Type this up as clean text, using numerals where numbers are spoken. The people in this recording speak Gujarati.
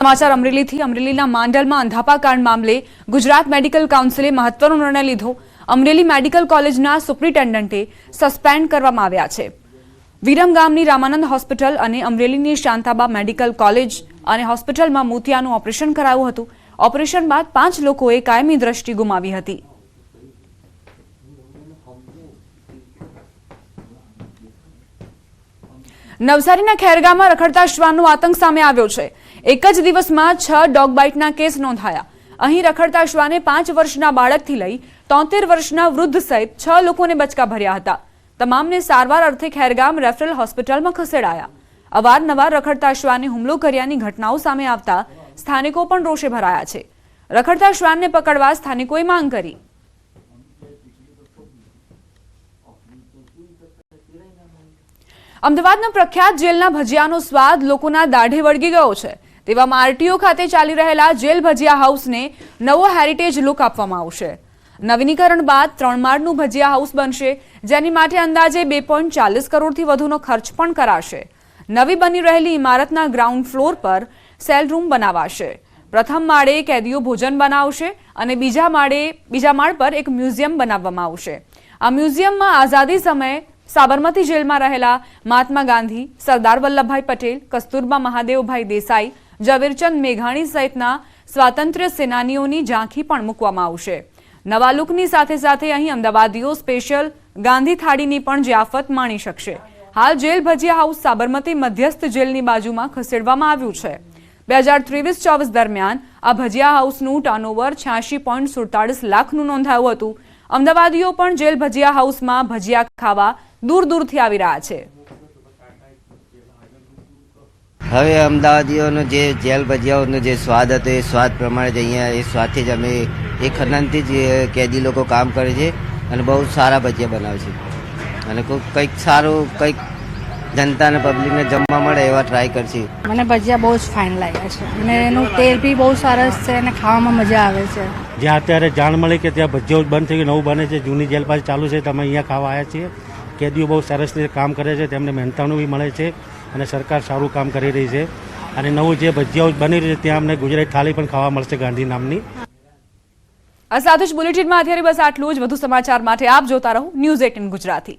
समाचार अमरेलीથી अमरेलीના માંડલમાં અંધાપા કાંડ મામલે ગુજરાત મેડિકલ કાઉન્સિલે મહત્વનો નિર્ણય લીધો। અમરેલી મેડિકલ કોલેજના સુપ્રિન્ટેન્ડન્ટે સસ્પેન્ડ કરવામાં આવ્યા છે। વિરમગામની રામાનંદ હોસ્પિટલ અને અમરેલીની શાંતાબા મેડિકલ કોલેજ અને હોસ્પિટલમાં મોતિયાનું ઓપરેશન કરાયું હતું। ઓપરેશન બાદ 5 લોકોએ કાયમી દ્રષ્ટિ ગુમાવી હતી। નવસારીના ખેરગામમાં રખડતા શ્વાનનો આતંક સામે આવ્યો છે। એક જ દિવસમાં 6 ડોગ બાઇટના કેસ નોંધાયા। અહીં રખડતા શ્વાને 5 વર્ષના બાળકથી લઈ 73 વર્ષના વૃદ્ધ સહિત 6 લોકોને બચકા ભર્યા હતા। તમામને સારવાર અર્થે ખેરગામ રેફરલ હોસ્પિટલમાં ખસેડાયા। અવારનવાર રખડતા શ્વાને હુમલો કર્યાની ઘટનાઓ સામે આવતા સ્થાનિકો પણ રોષે ભરાયા છે। રખડતા શ્વાનને પકડવા સ્થાનિકોએ માંગ કરી। અમદાવાદના પ્રખ્યાત જેલના ભજીયાનો સ્વાદ લોકોના દાઢે વળગી ગયો છે। તેવામાં આરટીઓ ખાતે ચાલી રહેલા જેલ ભજીયા હાઉસને નવો હેરિટેજ લુક આપવામાં આવશે। નવીનીકરણ બાદ 3 માળનું ભજીયા હાઉસ બનશે, જેની માટે અંદાજે 2.40 કરોડથી વધુનો ખર્ચ પણ કરાશે। નવી બની રહેલી ઇમારતના ગ્રાઉન્ડ ફ્લોર પર સેલ રૂમ બનાવાશે। પ્રથમ માળે કેદીઓ ભોજન બનાવશે અને બીજા માળ પર એક મ્યુઝિયમ બનાવવામાં આવશે। આ મ્યુઝિયમમાં આઝાદી સમયે સાબરમતી જેલમાં રહેલા મહાત્મા ગાંધી, સરદાર વલ્લભભાઈ પટેલ, કસ્તુરબા મહાદેવભાઈ દેસાઈ, ઝવેરચંદ મેઘાણી સહિતના સ્વાતંત્ર્ય સેનાનીઓની ઝાંખી પણ મૂકવામાં આવશે। નવા લુકની સાથે સાથે અહીં અમદાવાદીઓ સ્પેશિયલ ગાંધી થાળીની પણ જિયાફત માણી શકશે। હાલ જેલ ભજીયા હાઉસ સાબરમતી મધ્યસ્થ જેલની બાજુમાં ખસેડવામાં આવ્યું છે। 2023-24 દરમિયાન આ ભજીયા હાઉસનું ટર્નઓવર 86.47 લાખનું નોંધાયું હતું। અમદાવાદીઓ પણ જેલ ભજીયા હાઉસમાં ભજીયા ખાવા दूर दूर थी आवी रहा छे। હવે અમદાવાદીઓનો જે જેલ ભજીયાઓનો જે સ્વાદ હતો એ સ્વાદ પ્રમાણે જ અહીંયા એ સ્વાદથી જ અમે એક ખનનથી જ કેદી લોકો કામ કરે છે અને બહુ સારા ભજીયા બનાવે છે અને કંઈક સારું કંઈક જનતાને પબ્લિકને જમવા મળે એવા ટ્રાય કરશે। મને ભજીયા બહુ જ ફાઇન લાગ્યા છે અને એનું તેલ બી બહુ સરસ છે અને ખાવામાં મજા આવે છે। જ્યાં અત્યારે જાણ મળી કે ત્યાં ભજીયા બંધ થઈ ગયું, નવું બને છે, જૂની જેલ પાસે ચાલુ છે, તમે અહીંયા ખાવા આવ્યા છીએ। કેદીઓ બહુ સરસ રીતે કામ કરે છે, તેમને મહેનતાણું બી મળે છે અને સરકાર સારું કામ કરી રહી છે અને નવું જે ભજીયાઓ બની રહ્યું છે ત્યાં અમને ગુજરાતી થાળી પણ ખાવા મળશે ગાંધી નામની। આ સાથે જ બુલેટિનમાં અત્યારે બસ આટલું જ। વધુ સમાચાર માટે આપ જોતા રહો ન્યૂઝ 18 ગુજરાતી।